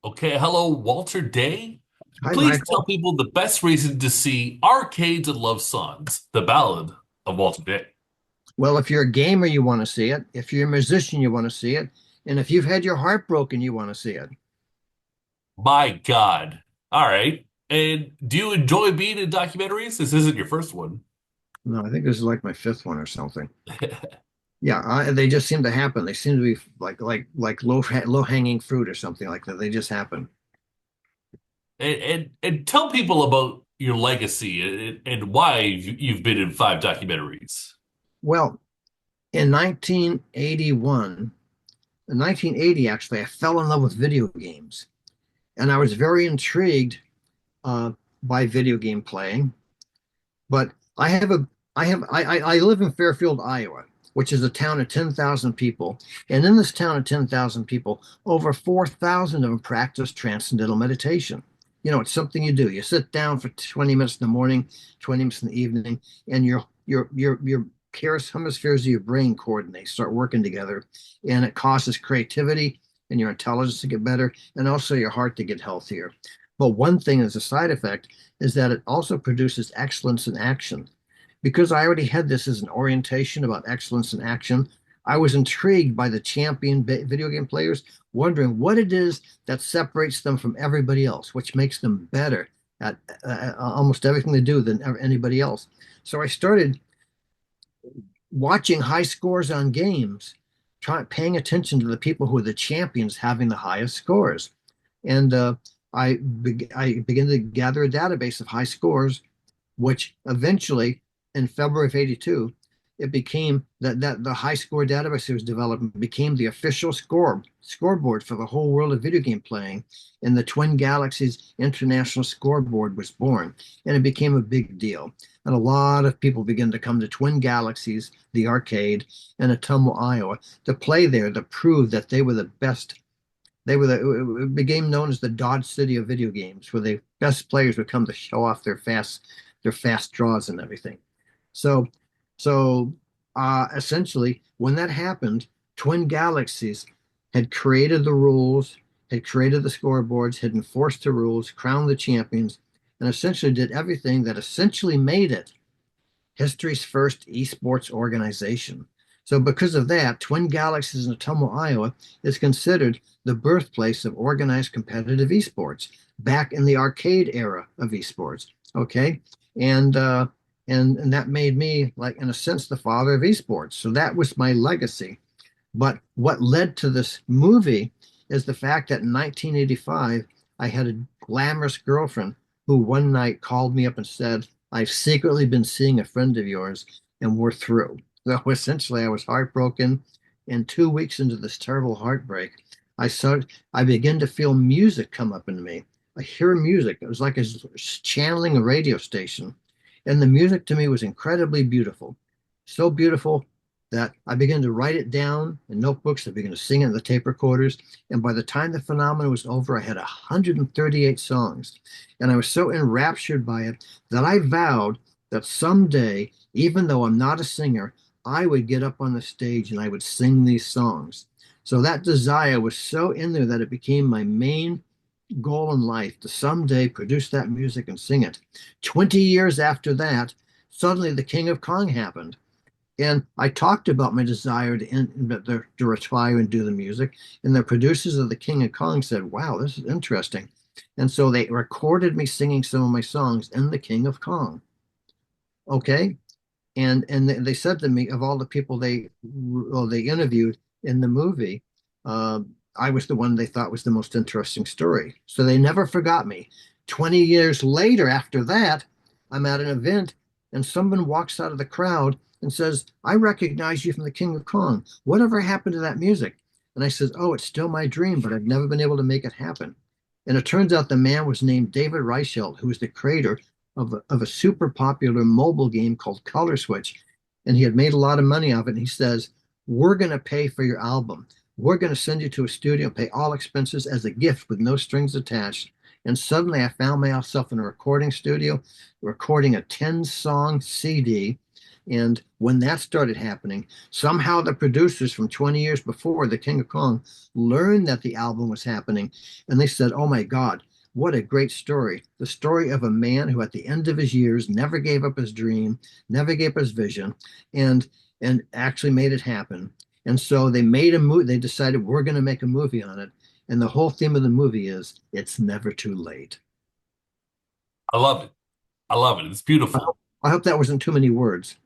Okay, hello, Walter Day. Hi, Please tell Michael. people the best reason to see Arcades and Love Songs, the Ballad of Walter Day. Well, if you're a gamer, you want to see it. If you're a musician, you want to see it. And if you've had your heart broken, you want to see it. My God. All right. And do you enjoy being in documentaries? This isn't your first one. No, I think this is like my fifth one or something. Yeah, they just seem to happen. They seem to be like low hanging fruit or something like that. They just happen. And tell people about your legacy and why you've been in five documentaries. Well, in 1981, in 1980, actually, I fell in love with video games, and I was very intrigued uh, by video game playing. But I have a I live in Fairfield, Iowa, which is a town of 10,000 people. And in this town of 10,000 people, over 4,000 of them practice transcendental meditation. You know, it's something you do. You sit down for 20 minutes in the morning, 20 minutes in the evening, and your hemispheres of your brain coordinate, start working together, and it causes creativity and your intelligence to get better, and also your heart to get healthier. But one thing as a side effect is that it also produces excellence in action. Because I already had this as an orientation about excellence in action, I was intrigued by the champion video game players, wondering what it is that separates them from everybody else, which makes them better at almost everything they do than anybody else. So I started watching high scores on games, paying attention to the people who are the champions having the highest scores. And I began to gather a database of high scores, which eventually, in February of '82, it became that the high score database that was developed became the official scoreboard for the whole world of video game playing. And the Twin Galaxies International Scoreboard was born, and it became a big deal. And a lot of people began to come to Twin Galaxies, the arcade, in Ottumwa, Iowa, to play there to prove that they were the best. They were it became known as the Dodge City of video games, where the best players would come to show off their fast draws and everything. So, so essentially, when that happened, Twin Galaxies had created the rules, had created the scoreboards, had enforced the rules, crowned the champions, and essentially did everything that essentially made it history's first esports organization. So, because of that, Twin Galaxies in Ottumwa, Iowa is considered the birthplace of organized competitive esports back in the arcade era of esports. Okay. And, uh, and that made me, like, in a sense, the father of esports. So that was my legacy. But what led to this movie is the fact that in 1985, I had a glamorous girlfriend who one night called me up and said, I've secretly been seeing a friend of yours and we're through. So essentially, I was heartbroken. And 2 weeks into this terrible heartbreak, I began to feel music come up in me. I hear music. It was like I was channeling a radio station. And the music to me was incredibly beautiful. So beautiful that I began to write it down in notebooks. I began to sing it in the tape recorders. And by the time the phenomenon was over, I had 138 songs. And I was so enraptured by it that I vowed that someday, even though I'm not a singer, I would get up on the stage and I would sing these songs. So that desire was so in there that it became my main goal in life to someday produce that music and sing it. 20 years after that, suddenly the King of Kong happened. And I talked about my desire to retire and do the music. And the producers of The King of Kong said, wow, this is interesting. And so they recorded me singing some of my songs in The King of Kong. Okay. And they said to me, of all the people they interviewed in the movie, I was the one they thought was the most interesting story. So they never forgot me. 20 years later, after that, I'm at an event and someone walks out of the crowd and says, I recognize you from the King of Kong. Whatever happened to that music? And I said, oh, it's still my dream, but I've never been able to make it happen. And it turns out the man was named David Reichelt, who was the creator of a super popular mobile game called Color Switch. And he had made a lot of money off it. And he says, we're going to pay for your album. We're going to send you to a studio, pay all expenses as a gift with no strings attached. And suddenly I found myself in a recording studio, recording a 10-song CD And when that started happening, somehow the producers from 20 years before, The King of Kong, learned that the album was happening. And they said, oh my God, what a great story. The story of a man who, at the end of his years, never gave up his dream, never gave up his vision, and actually made it happen. And so they made a movie. They decided we're going to make a movie on it. And the whole theme of the movie is it's never too late. I love it. I love it. It's beautiful. I hope that wasn't too many words.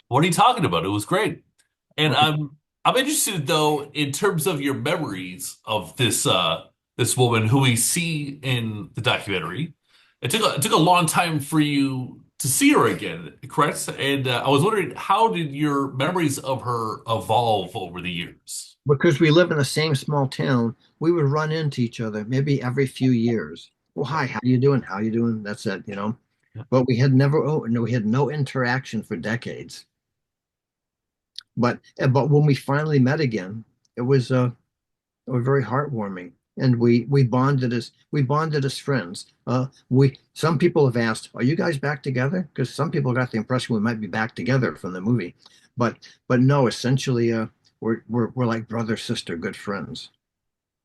What are you talking about? It was great. And Okay. I'm interested though in terms of your memories of this woman who we see in the documentary. It took a long time for you to see her again, correct? And I was wondering, how did your memories of her evolve over the years? Because we live in the same small town, we would run into each other maybe every few years. Well, hi, how you doing? How you doing? That's it, you know. But we had never, oh, no, we had no interaction for decades. But when we finally met again, it was very heartwarming, and we bonded as friends. We Some people have asked, "Are you guys back together?" Because some people got the impression we might be back together from the movie, but no, essentially, we're like brother sister, good friends.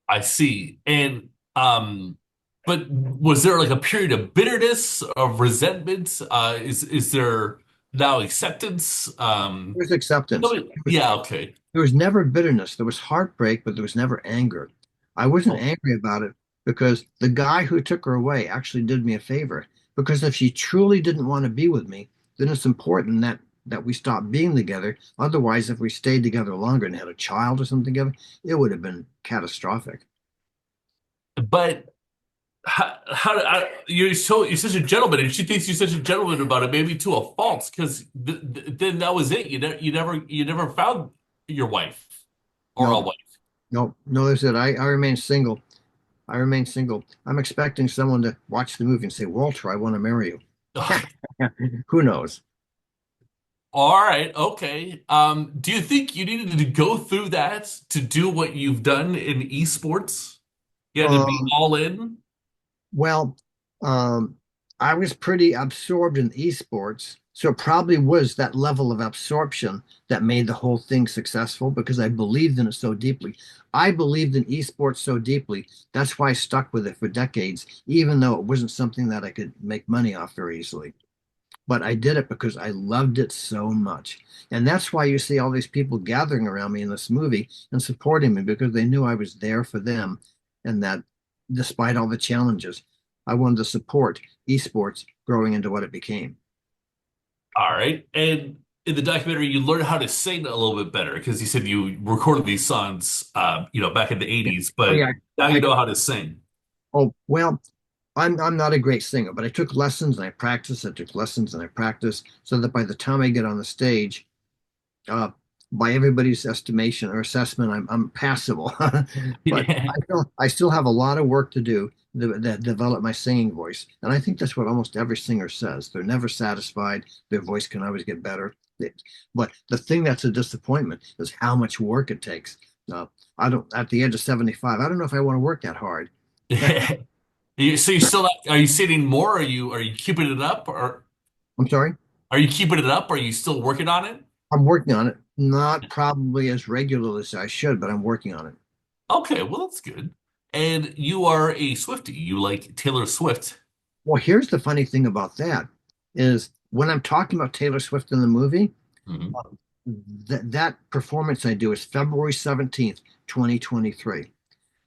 I see. And but was there like a period of bitterness, of resentment? Is there now acceptance? There's acceptance. Yeah, okay. There was never bitterness. There was heartbreak, but there was never anger. I wasn't Oh, angry about it because the guy who took her away actually did me a favor. Because if she truly didn't want to be with me, then it's important that we stop being together. Otherwise, if we stayed together longer and had a child or something together, it would have been catastrophic. but you're such a gentleman, and she thinks you're such a gentleman about it, maybe to a fault, because then that was it. You never found your wife or a No, wife. no, that's it. I remain single. I remain single. I'm expecting someone to watch the movie and say, Walter, I want to marry you. Who knows? All right, okay. Do you think you needed to go through that to do what you've done in esports? You had to be Um, all in? Well, um, I was pretty absorbed in esports, so it probably was that level of absorption that made the whole thing successful because I believed in it so deeply. I believed in esports so deeply. That's why I stuck with it for decades, even though it wasn't something that I could make money off very easily. But I did it because I loved it so much. And that's why you see all these people gathering around me in this movie and supporting me because they knew I was there for them and that despite all the challenges, I wanted to support esports growing into what it became. All right. And in the documentary, you learned how to sing a little bit better because you said you recorded these songs, back in the Yeah. 80s, Oh but yeah. now you I know how to sing. oh well, I'm not a great singer, but I took lessons and I practiced. I took lessons and I practiced so that by the time I get on the stage, uh, by everybody's estimation or assessment, I'm passable. But Yeah. I still have a lot of work to do that develop my singing voice. And I think that's what almost every singer says. They're never satisfied. Their voice can always get better. But the thing that's a disappointment is how much work it takes. Uh, I don't, at the age of 75, I don't know if I want to work that hard. So you're still not, are you singing more? Are you keeping it up, or I'm sorry. are you keeping it up? Are you still working on it? I'm working on it. Not probably as regularly as I should, but I'm working on it. Okay, well that's good. And you are a Swiftie. You like Taylor Swift. Well, here's the funny thing about that is when I'm talking about Taylor Swift in the movie, Mhm. that performance I do is February 17th, 2023.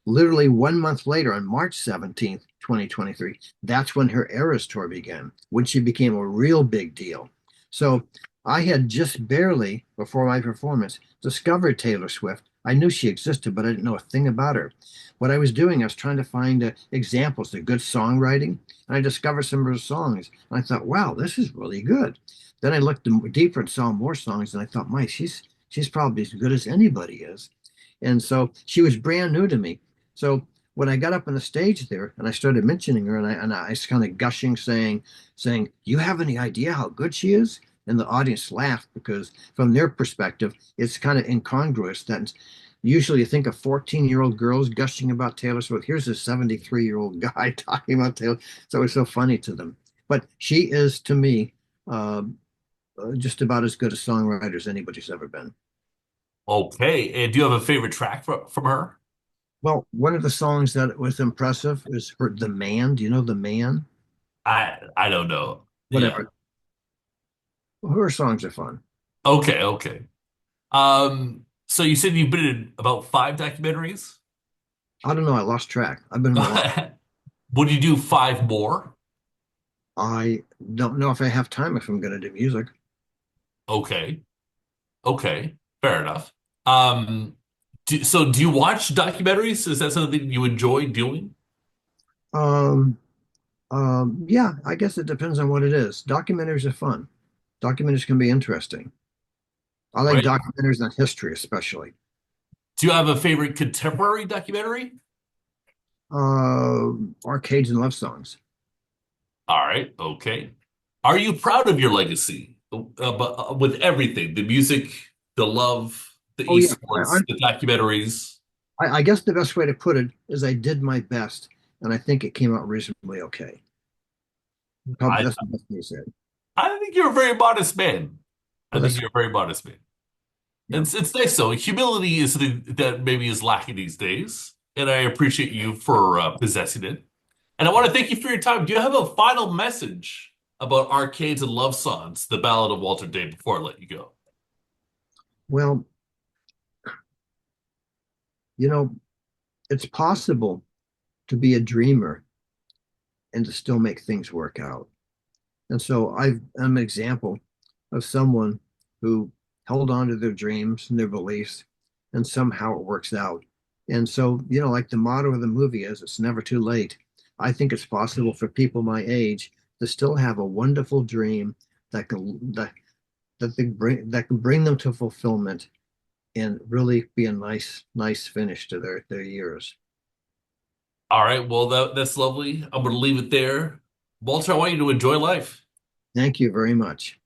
Literally 1 month later, on March 17th, 2023, that's when her Eras tour began, when she became a real big deal. So I had just barely, before my performance, discovered Taylor Swift. I knew she existed, but I didn't know a thing about her. What I was doing, I was trying to find examples of good songwriting, and I discovered some of her songs. And I thought, wow, this is really good. Then I looked deeper and saw more songs, and I thought, Mike, she's probably as good as anybody is. And so she was brand new to me. So when I got up on the stage there and I started mentioning her and I was kind of gushing, saying, "You have any idea how good she is?" And the audience laughed because from their perspective, it's kind of incongruous that usually you think of 14-year-old girls gushing about Taylor Swift. Here's a 73-year-old guy talking about Taylor. So it's so funny to them. But she is to me uh, just about as good a songwriter as anybody's ever been. Okay. And do you have a favorite track from her? Well, one of the songs that was impressive is her "The Man." Do you know "The Man"? I don't know. Yeah. Whatever. Her songs are fun. Okay, okay. So you said you've been in about five documentaries? I don't know. I lost track. I've been in a lot. Would you do five more? I don't know if I have time if I'm going to do music. Okay. Okay. Fair enough. Um, so do you watch documentaries? Is that something you enjoy doing? Um, yeah, I guess it depends on what it is. Documentaries are fun. Documentaries can be interesting. I like Right. documentaries on history, especially. Do you have a favorite contemporary documentary? Uh, Arcades and love songs. All right. Okay. Are you proud of your legacy? With everything, the music, the love, the Oh yeah, esports, the documentaries. I guess the best way to put it is I did my best, and I think it came out reasonably okay. Probably I that's the best way to say it. I think you're a very modest man. I Well, think that's you're a very modest man. yeah. It's nice though. Humility is something that maybe is lacking these days, and I appreciate you for possessing it. And I want to thank you for your time. Do you have a final message about arcades and love songs, the Ballad of Walter Day, before I let you go? Well, you know, it's possible to be a dreamer and to still make things work out. And so I'm an example of someone who held on to their dreams and their beliefs, and somehow it works out. And so, like the motto of the movie is, it's never too late. I think it's possible for people my age to still have a wonderful dream that can bring them to fulfillment and really be a nice finish to their years. All right, well that's lovely. I'm going to leave it there. Walter, I want you to enjoy life. Thank you very much.